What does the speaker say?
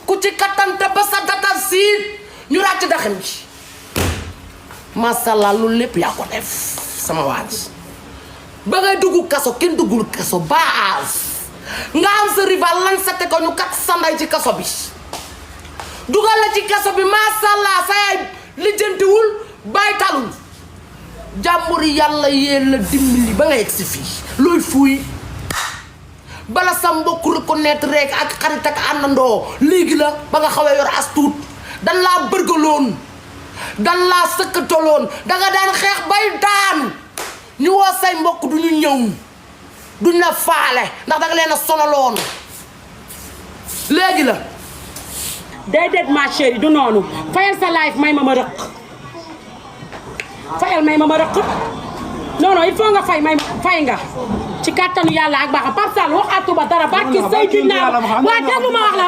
ku ci kattante ba sa data siit ñu ràcc daxam ci masalla loolu lépp yaa ko def sama waaj ba ngay dugg kaso kenn duggul kaso baas nga am sa rival lan sate ko ñu kat sanday ci kaso bi dugal la ci kaso bi masalla sa yaay lijjantiwul bàyyi talul jàmbur yàlla yéen la dimbali ba nga yegg si fii looy fuuy bala sa mbokk reconnaître rek ak xarit ak àndandoo léegi la ba nga xawee yor as tuut dan laa bërgaloon dan laa sëkkataloon danga daan xeex bay daanu ñu woo say mbokk duñu ñëw duñ la faale ndax danga leen a sonaloon léegi la déedéet ma chérie du noonu fayal sa life may ma rëq fayal may ma rëq non non il faut nga fay nga ci kàttanu yàlla ak baaxam Pape Sall waxaatu ba dara barki Seydina waa déglu ma wax la